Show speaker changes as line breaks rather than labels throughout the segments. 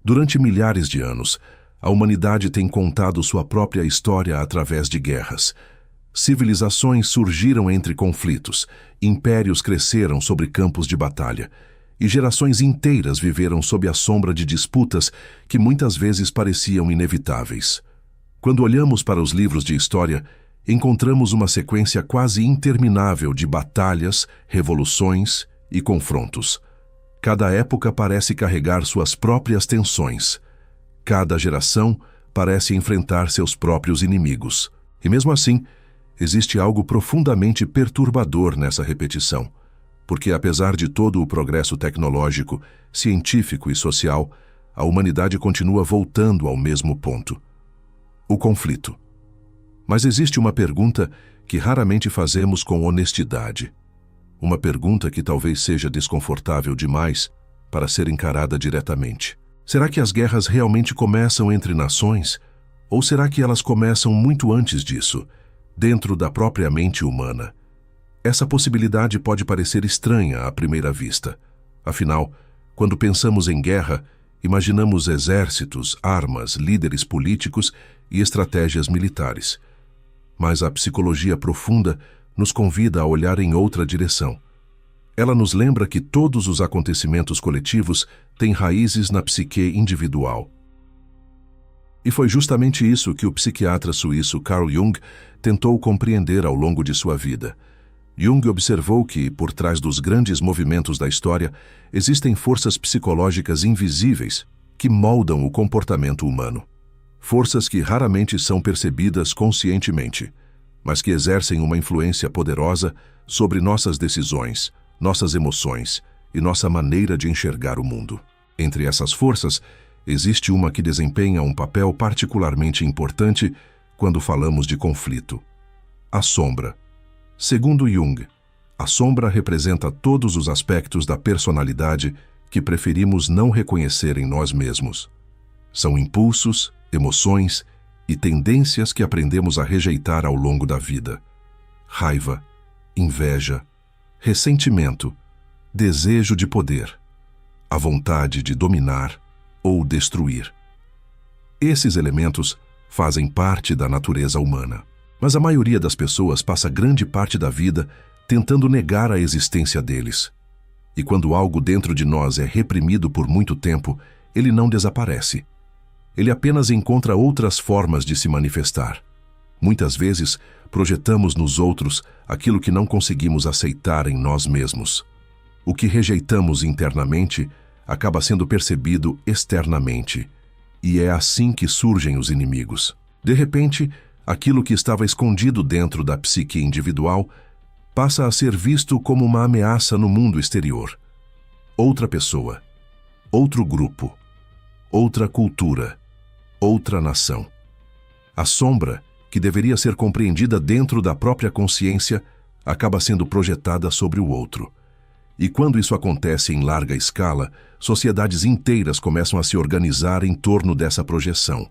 Durante milhares de anos, a humanidade tem contado sua própria história através de guerras. Civilizações surgiram entre conflitos, impérios cresceram sobre campos de batalha, e gerações inteiras viveram sob a sombra de disputas que muitas vezes pareciam inevitáveis. Quando olhamos para os livros de história, encontramos uma sequência quase interminável de batalhas, revoluções e confrontos. Cada época parece carregar suas próprias tensões. Cada geração parece enfrentar seus próprios inimigos. E mesmo assim, existe algo profundamente perturbador nessa repetição. Porque apesar de todo o progresso tecnológico, científico e social, a humanidade continua voltando ao mesmo ponto: o conflito. Mas existe uma pergunta que raramente fazemos com honestidade. Uma pergunta que talvez seja desconfortável demais para ser encarada diretamente. Será que as guerras realmente começam entre nações? Ou será que elas começam muito antes disso, dentro da própria mente humana? Essa possibilidade pode parecer estranha à primeira vista. Afinal, quando pensamos em guerra, imaginamos exércitos, armas, líderes políticos e estratégias militares. Mas a psicologia profunda nos convida a olhar em outra direção. Ela nos lembra que todos os acontecimentos coletivos têm raízes na psique individual. E foi justamente isso que o psiquiatra suíço Carl Jung tentou compreender ao longo de sua vida. Jung observou que, por trás dos grandes movimentos da história, existem forças psicológicas invisíveis que moldam o comportamento humano. Forças que raramente são percebidas conscientemente, mas que exercem uma influência poderosa sobre nossas decisões, nossas emoções e nossa maneira de enxergar o mundo. Entre essas forças, existe uma que desempenha um papel particularmente importante quando falamos de conflito: a sombra. Segundo Jung, a sombra representa todos os aspectos da personalidade que preferimos não reconhecer em nós mesmos. São impulsos, emoções e tendências que aprendemos a rejeitar ao longo da vida. Raiva, inveja, ressentimento, desejo de poder, a vontade de dominar ou destruir. Esses elementos fazem parte da natureza humana. Mas a maioria das pessoas passa grande parte da vida tentando negar a existência deles. E quando algo dentro de nós é reprimido por muito tempo, ele não desaparece. Ele apenas encontra outras formas de se manifestar. Muitas vezes, projetamos nos outros aquilo que não conseguimos aceitar em nós mesmos. O que rejeitamos internamente acaba sendo percebido externamente. E é assim que surgem os inimigos. De repente, aquilo que estava escondido dentro da psique individual passa a ser visto como uma ameaça no mundo exterior. Outra pessoa, outro grupo, outra cultura, outra nação. A sombra, que deveria ser compreendida dentro da própria consciência, acaba sendo projetada sobre o outro. E quando isso acontece em larga escala, sociedades inteiras começam a se organizar em torno dessa projeção.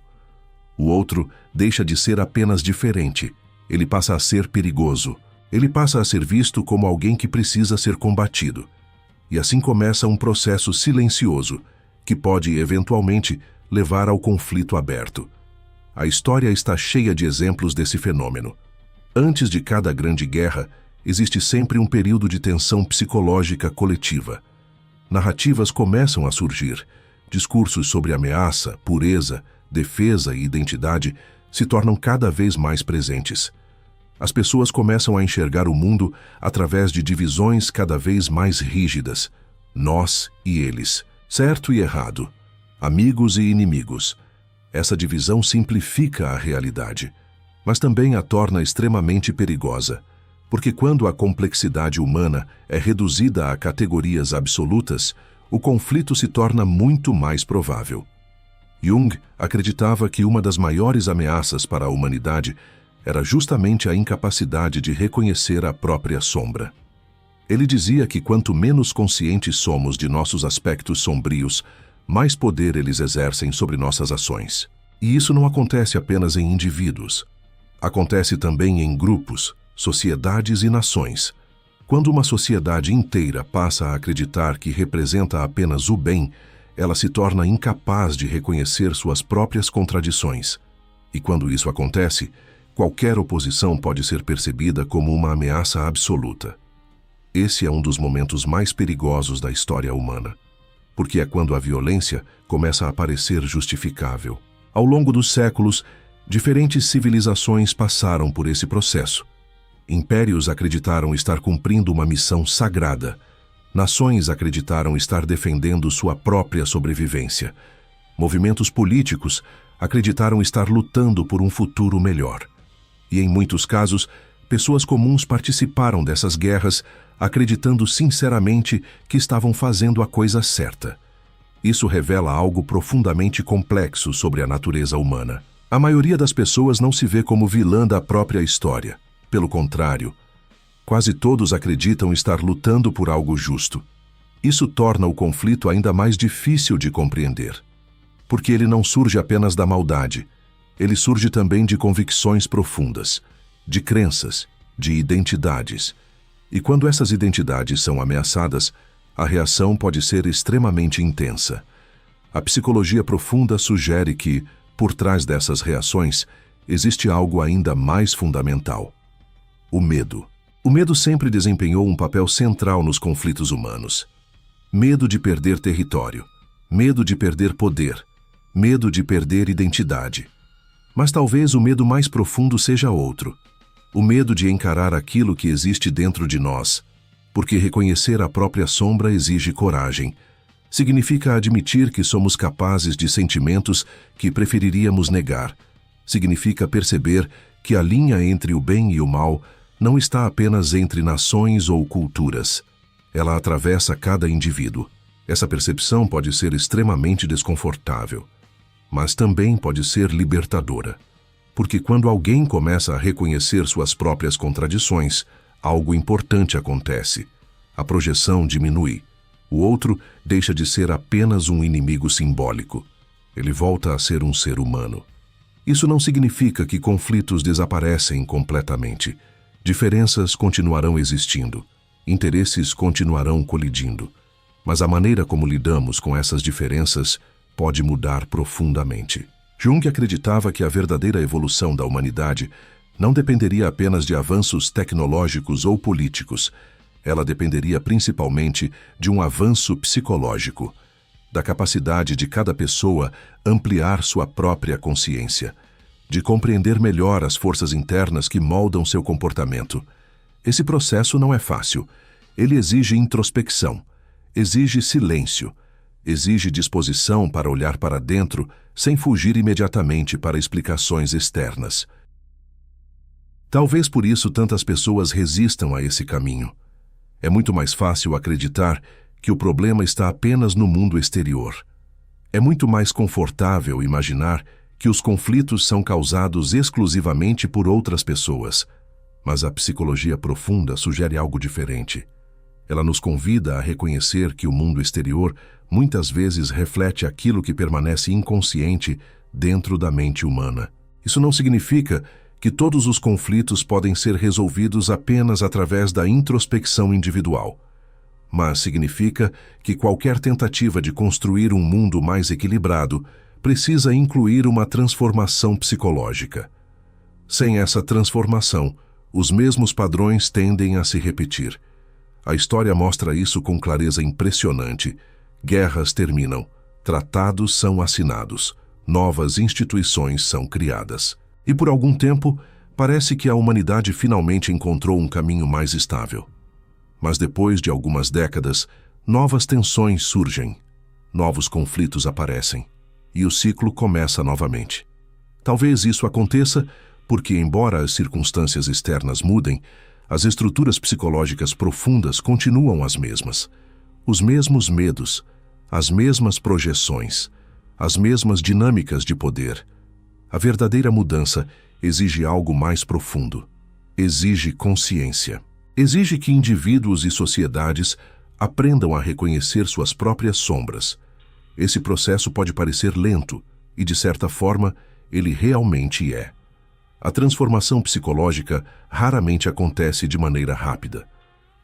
O outro deixa de ser apenas diferente, ele passa a ser perigoso. Ele passa a ser visto como alguém que precisa ser combatido. E assim começa um processo silencioso, que pode, eventualmente, levar ao conflito aberto. A história está cheia de exemplos desse fenômeno. Antes de cada grande guerra, existe sempre um período de tensão psicológica coletiva. Narrativas começam a surgir. Discursos sobre ameaça, pureza, defesa e identidade se tornam cada vez mais presentes. As pessoas começam a enxergar o mundo através de divisões cada vez mais rígidas. Nós e eles, certo e errado, amigos e inimigos. Essa divisão simplifica a realidade, mas também a torna extremamente perigosa, porque quando a complexidade humana é reduzida a categorias absolutas, o conflito se torna muito mais provável. Jung acreditava que uma das maiores ameaças para a humanidade era justamente a incapacidade de reconhecer a própria sombra. Ele dizia que quanto menos conscientes somos de nossos aspectos sombrios, mais poder eles exercem sobre nossas ações. E isso não acontece apenas em indivíduos. Acontece também em grupos, sociedades e nações. Quando uma sociedade inteira passa a acreditar que representa apenas o bem, ela se torna incapaz de reconhecer suas próprias contradições. E quando isso acontece, qualquer oposição pode ser percebida como uma ameaça absoluta. Esse é um dos momentos mais perigosos da história humana, porque é quando a violência começa a parecer justificável. Ao longo dos séculos, diferentes civilizações passaram por esse processo. Impérios acreditaram estar cumprindo uma missão sagrada. Nações acreditaram estar defendendo sua própria sobrevivência. Movimentos políticos acreditaram estar lutando por um futuro melhor. E em muitos casos, pessoas comuns participaram dessas guerras acreditando sinceramente que estavam fazendo a coisa certa. Isso revela algo profundamente complexo sobre a natureza humana. A maioria das pessoas não se vê como vilã da própria história. Pelo contrário, quase todos acreditam estar lutando por algo justo. Isso torna o conflito ainda mais difícil de compreender, porque ele não surge apenas da maldade, ele surge também de convicções profundas, de crenças, de identidades. E quando essas identidades são ameaçadas, a reação pode ser extremamente intensa. A psicologia profunda sugere que, por trás dessas reações, existe algo ainda mais fundamental: o medo. O medo sempre desempenhou um papel central nos conflitos humanos. Medo de perder território, medo de perder poder, medo de perder identidade. Mas talvez o medo mais profundo seja outro: o medo de encarar aquilo que existe dentro de nós, porque reconhecer a própria sombra exige coragem. Significa admitir que somos capazes de sentimentos que preferiríamos negar. Significa perceber que a linha entre o bem e o mal não está apenas entre nações ou culturas. Ela atravessa cada indivíduo. Essa percepção pode ser extremamente desconfortável, mas também pode ser libertadora. Porque quando alguém começa a reconhecer suas próprias contradições, algo importante acontece. A projeção diminui. O outro deixa de ser apenas um inimigo simbólico. Ele volta a ser um ser humano. Isso não significa que conflitos desaparecem completamente. Diferenças continuarão existindo. Interesses continuarão colidindo. Mas a maneira como lidamos com essas diferenças pode mudar profundamente. Jung acreditava que a verdadeira evolução da humanidade não dependeria apenas de avanços tecnológicos ou políticos. Ela dependeria principalmente de um avanço psicológico, da capacidade de cada pessoa ampliar sua própria consciência, de compreender melhor as forças internas que moldam seu comportamento. Esse processo não é fácil. Ele exige introspecção, exige silêncio, exige disposição para olhar para dentro sem fugir imediatamente para explicações externas. Talvez por isso tantas pessoas resistam a esse caminho. É muito mais fácil acreditar que o problema está apenas no mundo exterior. É muito mais confortável imaginar que os conflitos são causados exclusivamente por outras pessoas. Mas a psicologia profunda sugere algo diferente. Ela nos convida a reconhecer que o mundo exterior muitas vezes reflete aquilo que permanece inconsciente dentro da mente humana. Isso não significa que todos os conflitos podem ser resolvidos apenas através da introspecção individual, mas significa que qualquer tentativa de construir um mundo mais equilibrado precisa incluir uma transformação psicológica. Sem essa transformação, os mesmos padrões tendem a se repetir. A história mostra isso com clareza impressionante. Guerras terminam, tratados são assinados, novas instituições são criadas. E por algum tempo, parece que a humanidade finalmente encontrou um caminho mais estável. Mas depois de algumas décadas, novas tensões surgem, novos conflitos aparecem, e o ciclo começa novamente. Talvez isso aconteça porque, embora as circunstâncias externas mudem, as estruturas psicológicas profundas continuam as mesmas. Os mesmos medos, as mesmas projeções, as mesmas dinâmicas de poder. A verdadeira mudança exige algo mais profundo. Exige consciência. Exige que indivíduos e sociedades aprendam a reconhecer suas próprias sombras. Esse processo pode parecer lento e, de certa forma, ele realmente é. A transformação psicológica raramente acontece de maneira rápida.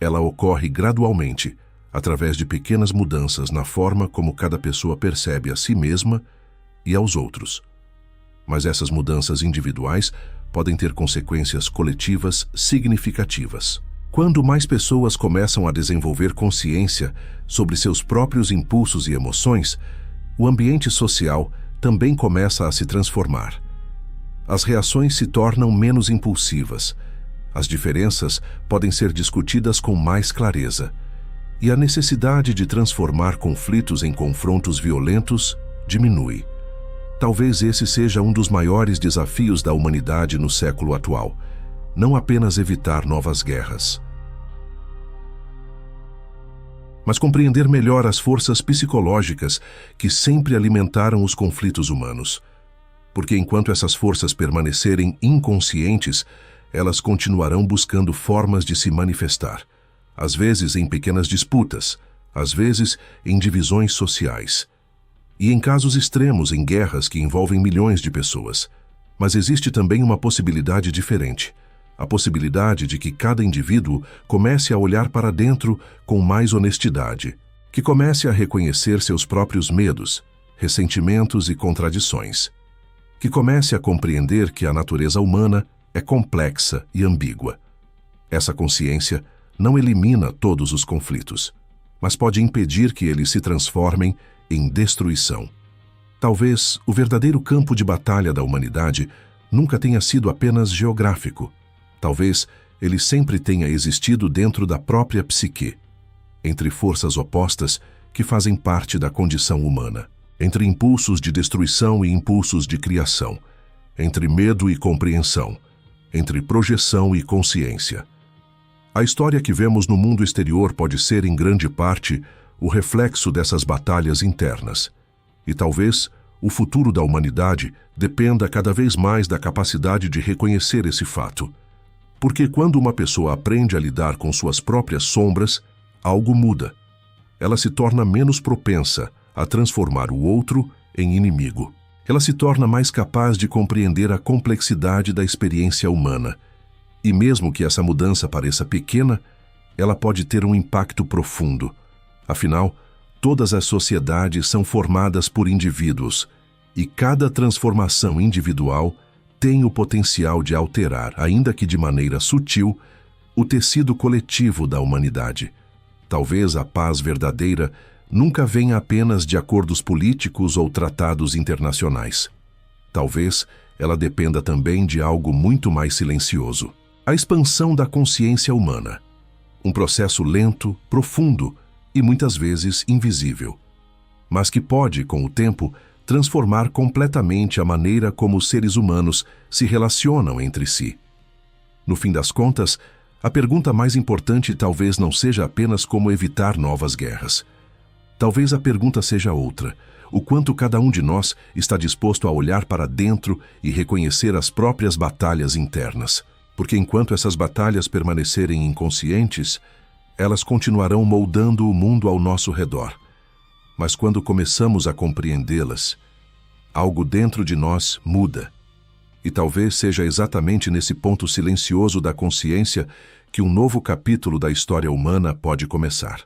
Ela ocorre gradualmente, através de pequenas mudanças na forma como cada pessoa percebe a si mesma e aos outros. Mas essas mudanças individuais podem ter consequências coletivas significativas. Quando mais pessoas começam a desenvolver consciência sobre seus próprios impulsos e emoções, o ambiente social também começa a se transformar. As reações se tornam menos impulsivas, as diferenças podem ser discutidas com mais clareza, e a necessidade de transformar conflitos em confrontos violentos diminui. Talvez esse seja um dos maiores desafios da humanidade no século atual, não apenas evitar novas guerras, mas compreender melhor as forças psicológicas que sempre alimentaram os conflitos humanos. Porque enquanto essas forças permanecerem inconscientes, elas continuarão buscando formas de se manifestar, às vezes em pequenas disputas, às vezes em divisões sociais, e em casos extremos em guerras que envolvem milhões de pessoas. Mas existe também uma possibilidade diferente, a possibilidade de que cada indivíduo comece a olhar para dentro com mais honestidade, que comece a reconhecer seus próprios medos, ressentimentos e contradições, que comece a compreender que a natureza humana é complexa e ambígua. Essa consciência não elimina todos os conflitos, mas pode impedir que eles se transformem em destruição. Talvez o verdadeiro campo de batalha da humanidade nunca tenha sido apenas geográfico. Talvez ele sempre tenha existido dentro da própria psique, entre forças opostas que fazem parte da condição humana, entre impulsos de destruição e impulsos de criação, entre medo e compreensão, entre projeção e consciência. A história que vemos no mundo exterior pode ser, em grande parte, o reflexo dessas batalhas internas. E talvez o futuro da humanidade dependa cada vez mais da capacidade de reconhecer esse fato. Porque quando uma pessoa aprende a lidar com suas próprias sombras, algo muda. Ela se torna menos propensa a transformar o outro em inimigo. Ela se torna mais capaz de compreender a complexidade da experiência humana. E mesmo que essa mudança pareça pequena, ela pode ter um impacto profundo. Afinal, todas as sociedades são formadas por indivíduos, e cada transformação individual tem o potencial de alterar, ainda que de maneira sutil, o tecido coletivo da humanidade. Talvez a paz verdadeira nunca venha apenas de acordos políticos ou tratados internacionais. Talvez ela dependa também de algo muito mais silencioso: a expansão da consciência humana. Um processo lento, profundo e muitas vezes invisível, mas que pode, com o tempo, transformar completamente a maneira como os seres humanos se relacionam entre si. No fim das contas, a pergunta mais importante talvez não seja apenas como evitar novas guerras. Talvez a pergunta seja outra: o quanto cada um de nós está disposto a olhar para dentro e reconhecer as próprias batalhas internas. Porque enquanto essas batalhas permanecerem inconscientes, elas continuarão moldando o mundo ao nosso redor. Mas quando começamos a compreendê-las, algo dentro de nós muda. E talvez seja exatamente nesse ponto silencioso da consciência que um novo capítulo da história humana pode começar.